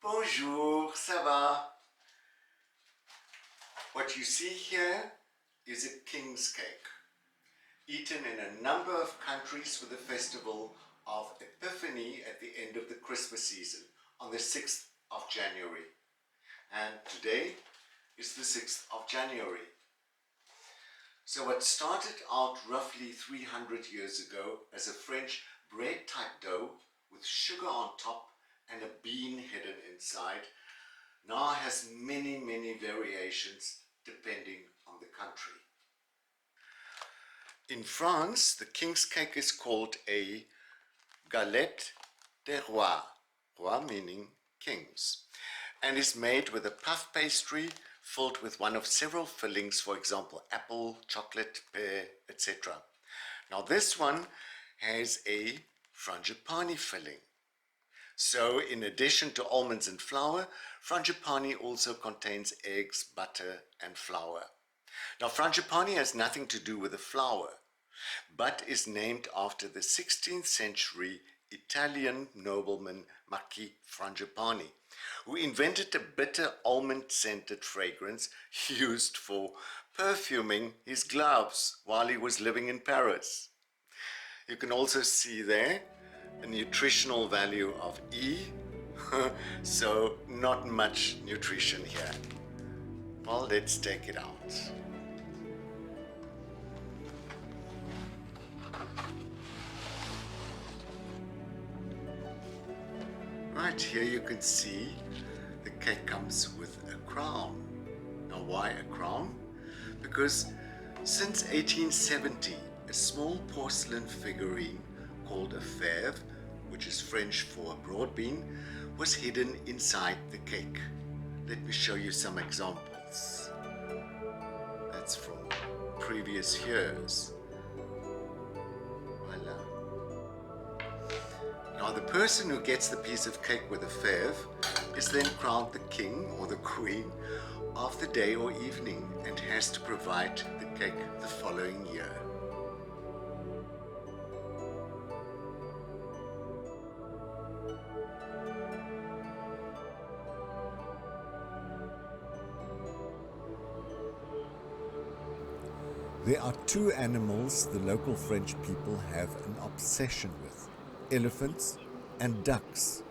Bonjour, ça va? What you see here is a king's cake, eaten in a number of countries for the festival of Epiphany at the end of the Christmas season on the 6th of January. And today is the 6th of January. So what started out roughly 300 years ago as a French bread-type dough with sugar on top and a bean hidden inside now has many variations depending on the country. In France, the king's cake is called a Galette des Rois, Roi meaning kings, and is made with a puff pastry filled with one of several fillings, for example, apple, chocolate, pear, etc. Now this one has a frangipani filling. So in addition to almonds and flour, frangipani also contains eggs, butter and flour. Now frangipani has nothing to do with the flour, but is named after the 16th century Italian nobleman Marquis Frangipani, who invented a bitter almond-scented fragrance used for perfuming his gloves while he was living in Paris. You can also see there a nutritional value of E, so not much nutrition here. Well, let's take it out. Right, here you can see the cake comes with a crown. Now why a crown? Because since 1870, a small porcelain figurine called a fève, which is French for a broad bean, was hidden inside the cake. Let me show you some examples. That's from previous years. Voila. Now the person who gets the piece of cake with a fève is then crowned the king or the queen of the day or evening and has to provide the cake the following year. There are two animals the local French people have an obsession with: elephants and ducks.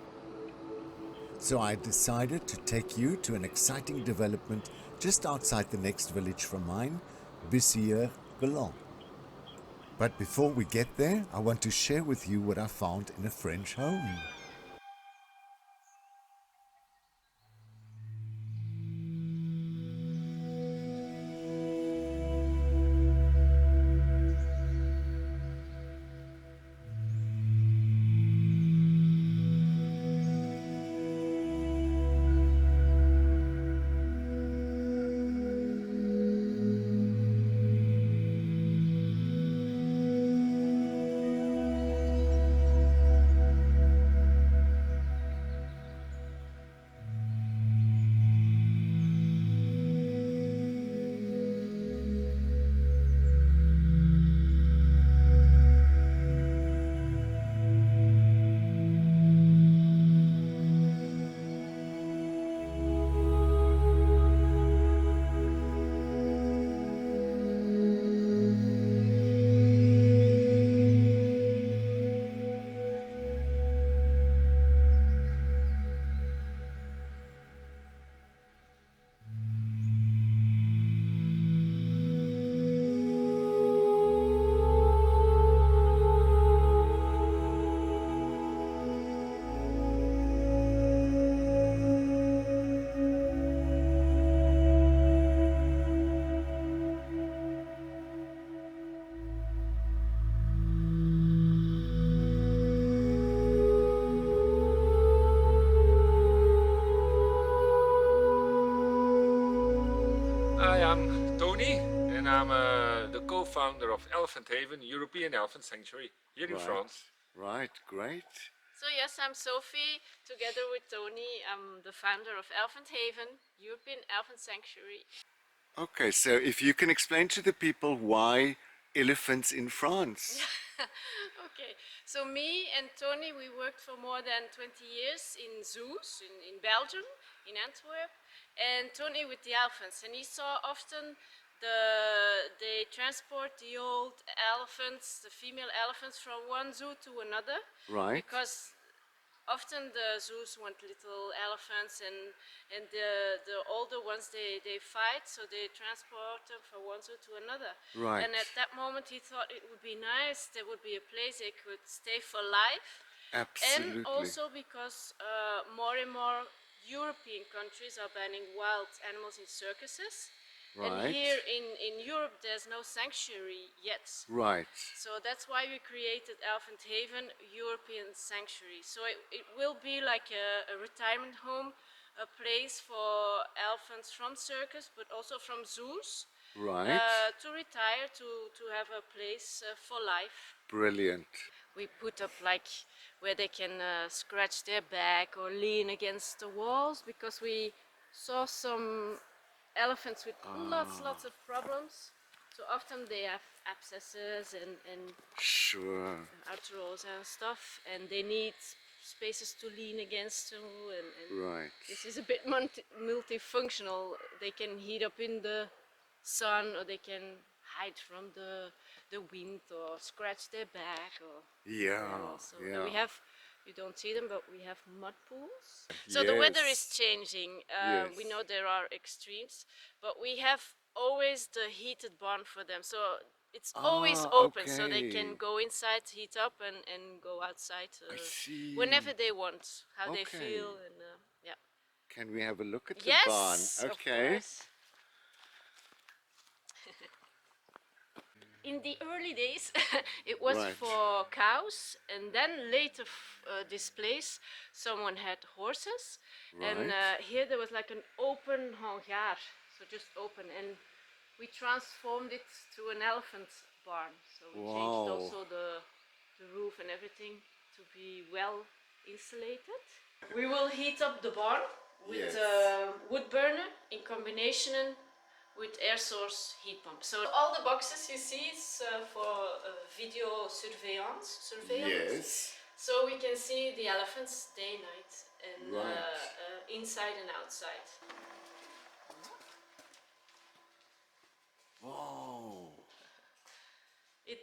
So I decided to take you to an exciting development just outside the next village from mine, Galette. But before we get there, I want to share with you what I found in a French home. I'm Tony, and I'm the co-founder of Elephant Haven, European Elephant Sanctuary, here in France. Right, great. So yes, I'm Sophie. Together with Tony, I'm the founder of Elephant Haven, European Elephant Sanctuary. Okay, so if you can explain to the people why elephants in France. Okay, so me and Tony, we worked for more than 20 years in zoos in Belgium, in Antwerp, and Tony with the elephants. And he saw often they transport the old elephants, the female elephants, from one zoo to another. Right. Because often the zoos want little elephants, and the older ones they fight, so they transport them from one zoo to another. Right. And at that moment he thought it would be nice, there would be a place they could stay for life. Absolutely. And also because more and more European countries are banning wild animals in circuses. Right. And here in Europe there's no sanctuary yet. Right. So that's why we created Elephant Haven European Sanctuary. So it will be like a retirement home, a place for elephants from circus, but also from zoos. Right. To retire, to have a place for life. Brilliant. We put up like where they can scratch their back or lean against the walls, because we saw some elephants with lots of problems. So often they have abscesses and Sure. arthros and stuff, and they need spaces to lean against too. And Right. this is a bit multifunctional. They can heat up in the sun, or they can hide from the wind, or scratch their back, or Yeah. so. Yeah. And we have, you don't see them, but we have mud pools. So the weather is Yes. changing. Yes. We know there are extremes, but we have always the heated barn for them. So it's always open, so they okay. can go inside, heat up, and go outside I see. whenever they want, how they Okay. feel, and yeah. Can we have a look at the Yes, barn? of Okay. course. In the early days, it was Right. for cows, and then later this place, someone had horses, and Right. here there was like an open hangar, so just open, and we transformed it to an elephant barn. So we changed Wow. also the roof and everything to be well insulated. We will heat up the barn with Yes. a wood burner in combination with air source heat pump. So all the boxes you see is for video surveillance. Yes. So we can see the elephants day and night, and Right. inside and outside. Wow. It,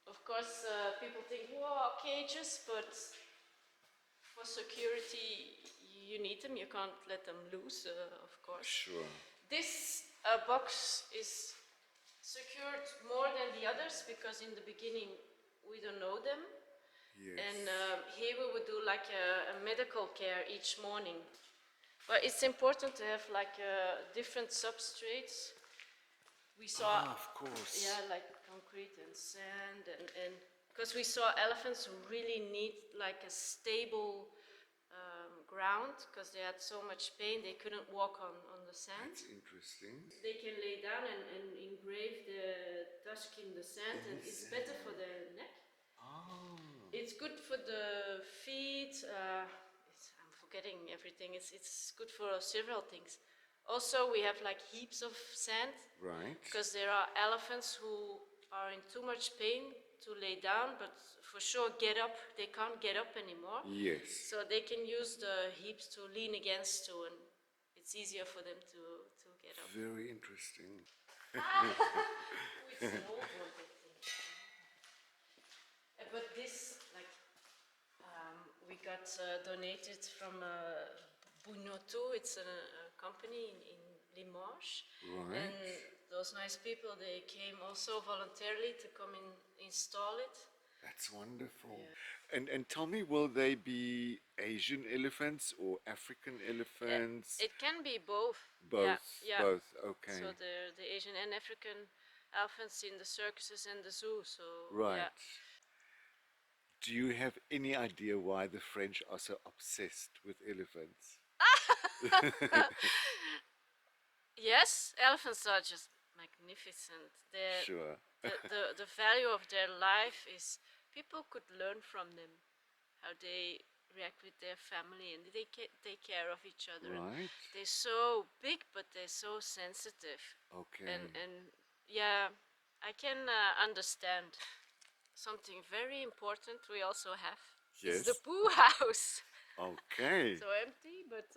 of course, people think, wow, cages, but for security you need them. You can't let them loose, of course. Sure. This box is secured more than the others, because in the beginning we don't know them. Yes. And here we would do like a medical care each morning. But it's important to have like different substrates. We saw, of course. yeah, like concrete and sand, and because we saw elephants who really need like a stable ground, because they had so much pain they couldn't walk on the sand. That's interesting. They can lay down and engrave the tusk in the sand, and it's better for their neck. Oh. It's good for the feet. I'm forgetting everything. It's good for several things. Also, we have like heaps of sand, Right. because there are elephants who are in too much pain to lay down, but for sure get up. They can't get up anymore. Yes. So they can use the heaps to lean against too, and it's easier for them to get up. Very interesting. It's an old one, I think. But this, like, we got donated from Bunoto. It's a company in Limoges. Right. And those nice people, they came also voluntarily to come and install it. That's wonderful. And tell me, will they be Asian elephants or African elephants? It can be both. Both. Yeah. Both. Okay. So the Asian and African elephants in the circuses and the zoo. So Right. yeah. Do you have any idea why the French are so obsessed with elephants? Yes, elephants are just magnificent. Sure. The value of their life is people could learn from them, how they react with their family, and they take care of each other. Right. They're so big, but they're so sensitive. Okay. And yeah, I can understand something very important we also have. It's the Yes. poo house. Okay. So empty, but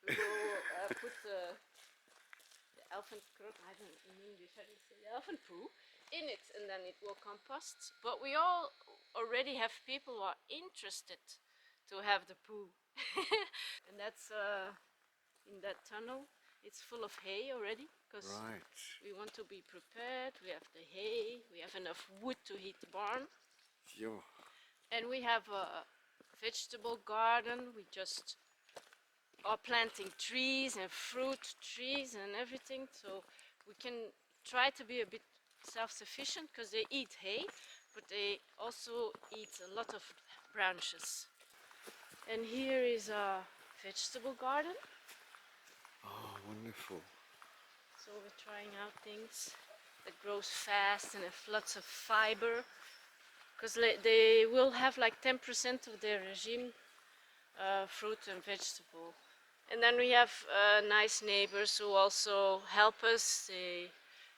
we will put the elephant crook, I don't know in English how do you say, the elephant poo in it, and then it will compost. But we all already have people who are interested to have the poo. And that's in that tunnel. It's full of hay already because Right. we want to be prepared. We have the hay, we have enough wood to heat the barn, Yo. and we have a vegetable garden. We just are planting trees and fruit trees and everything, so we can try to be a bit self-sufficient because they eat hay, but they also eat a lot of branches. And here is a vegetable garden. Oh, wonderful. So we're trying out things that grows fast and have lots of fiber, because they will have like 10% of their regime fruit and vegetable. And then we have nice neighbors who also help us.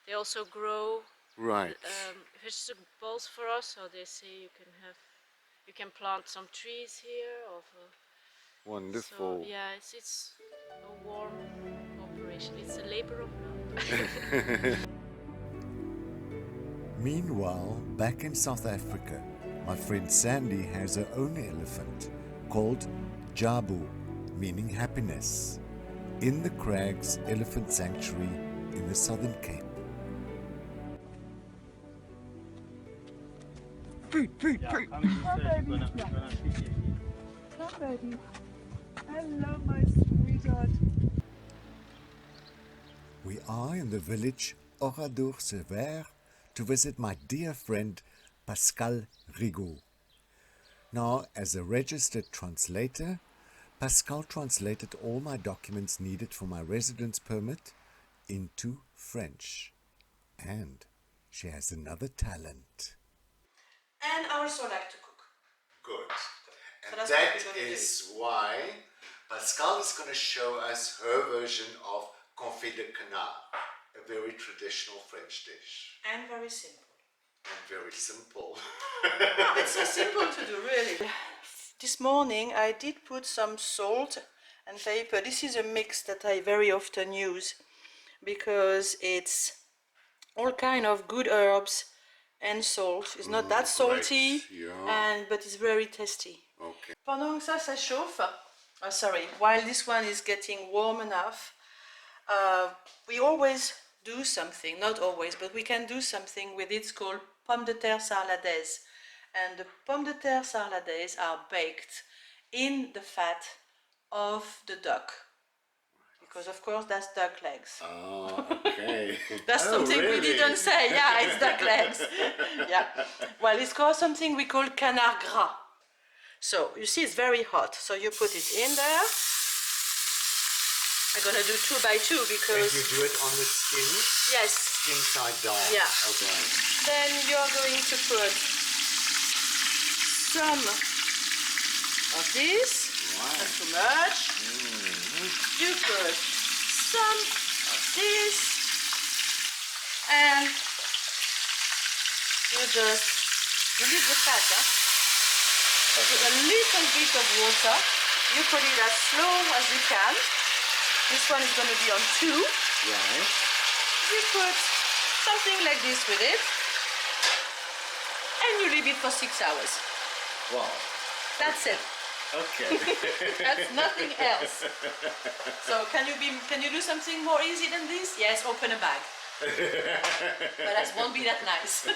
They also grow Right. vegetables for us. So they say you can plant some trees here. Wonderful. So yeah, it's a warm operation. It's a labor of love. Meanwhile, back in South Africa, my friend Sandy has her own elephant called Jabu, meaning happiness, in the Crags Elephant Sanctuary in the Southern Cape. Come, baby. Hello, my sweetheart. We are in the village Oradour-sur-Ver to visit my dear friend Pascal Rigaud. Now, as a registered translator, Pascal translated all my documents needed for my residence permit into French. And she has another talent. And I also like to cook. Good. So And that's what that we're gonna is why Pascal is going to show us her version of confit de canard, a very traditional French dish. And very simple. And very simple. It's so simple to do, really. This morning I did put some salt and pepper. This is a mix that I very often use because it's all kind of good herbs and salt. It's not that salty, Great, yeah. but it's very tasty. Okay. Pendant que ça chauffe, while this one is getting warm enough, we always do something, not always, but we can do something with it called pommes de terre sarladaise. And the pommes de terre sarladaise are baked in the fat of the duck. Because of course that's duck legs. Oh, okay. That's something we really? didn't say. Yeah, it's duck legs. Yeah. Well, it's called something we call canard gras. So you see it's very hot. So you put it in there. I'm gonna do 2 by 2 And because you do it on the skin? yes. Skin side down? Yeah. Okay. Then you're going to put some of this. Right. Not too much. You put some of this, and you leave the fat, huh? So put a little bit of water. You put it as slow as you can. This one is going to be on 2. Right. You put something like this with it, and you leave it for 6 hours. Wow. That's it. Okay. That's nothing else. So can you do something more easy than this? Yes, open a bag. But that won't be that nice.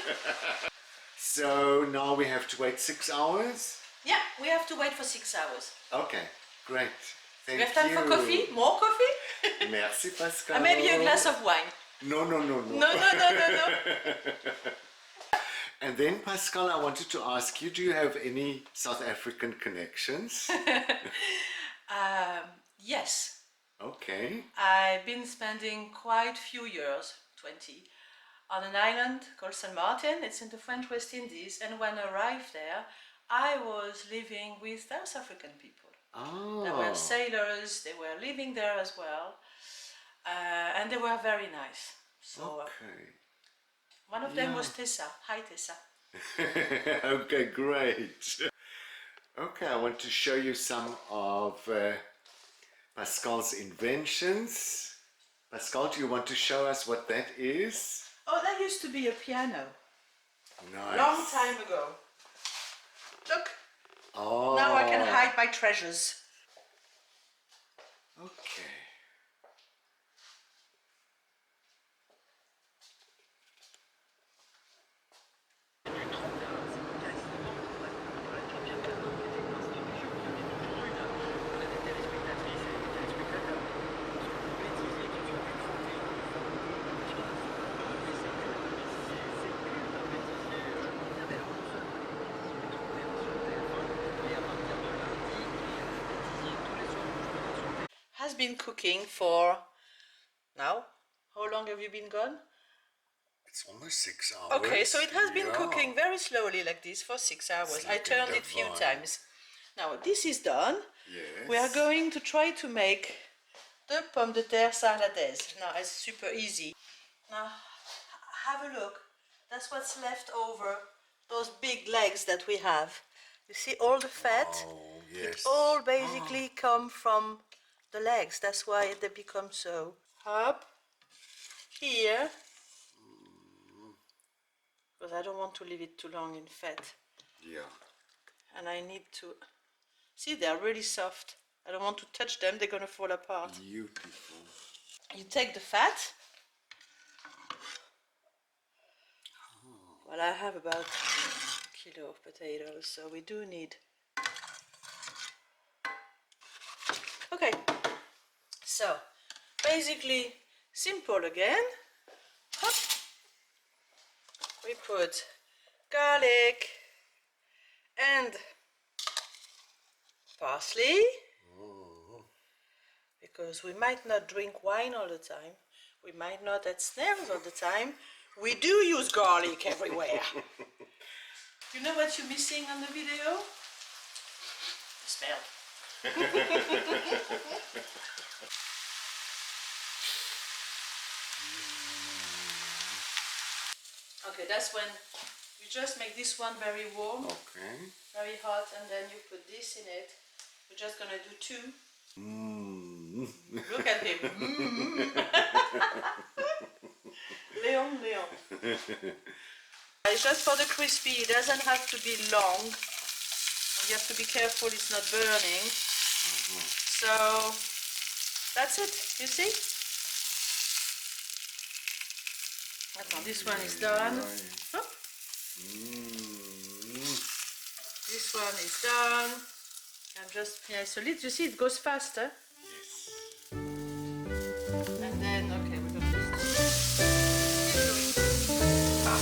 So now we have to wait 6 hours? Yeah, we have to wait for 6 hours. Okay, great. Thank We have time you. for coffee? More coffee? Merci, Pascal. And maybe a glass of wine. No. No. And then, Pascal, I wanted to ask you, do you have any South African connections? Yes. Okay. I've been spending quite few years, 20, on an island called Saint Martin. It's in the French West Indies. And when I arrived there, I was living with South African people. Oh. There were sailors, they were living there as well. And they were very nice. So Okay. One of them was Tessa. Hi, Tessa. Okay, great. Okay, I want to show you some of Pascal's inventions. Pascal, do you want to show us what that is? Oh, that used to be a piano. Nice. Long time ago. Look, Oh. now I can hide my treasures. Okay. Has been cooking for now. How long have you been gone? It's almost 6 hours. Okay, so it has been Yeah. cooking very slowly like this for 6 hours. It's I turned looking it few divine. times. Now this is done. Yes. We are going to try to make the pomme de terre sarladaise. Now it's super easy. Now have a look. That's what's left over those big legs that we have. You see all the fat? Oh, It yes. all basically come from the legs. That's why they become so. Up here, because I don't want to leave it too long in fat. Yeah. And I need to see, they're really soft. I don't want to touch them, they're gonna fall apart. Beautiful. You take the fat. Well, I have about a kilo of potatoes, so we do need. Okay, so basically simple again. Hop. We put garlic and parsley, because we might not drink wine all the time, we might not eat snails all the time. We do use garlic everywhere. You know what you're missing on the video? The smell. Okay, that's when you just make this one very warm, Okay. very hot, and then you put this in it. We're just gonna do 2. Look at him. Leon. It's just for the crispy. It doesn't have to be long. You have to be careful it's not burning. So that's it. You see? Okay, this one is done. Hop. This one is done. I'm just, yeah, so you see it goes faster. Yes. And then, okay, we're gonna just come on.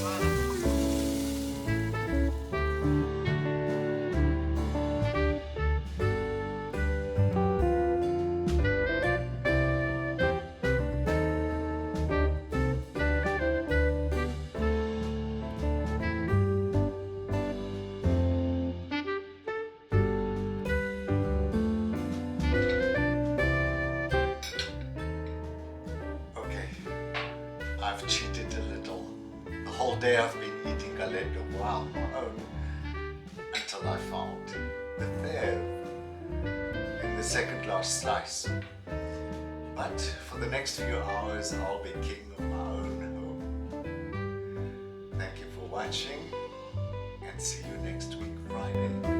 Voilà. Okay. I've cheated a little. The whole day I've been eating Galette de Rois on my own until I found the third in the second last slice. But for the next few hours, I'll be king of my own home. Thank you for watching and see you next week, Friday.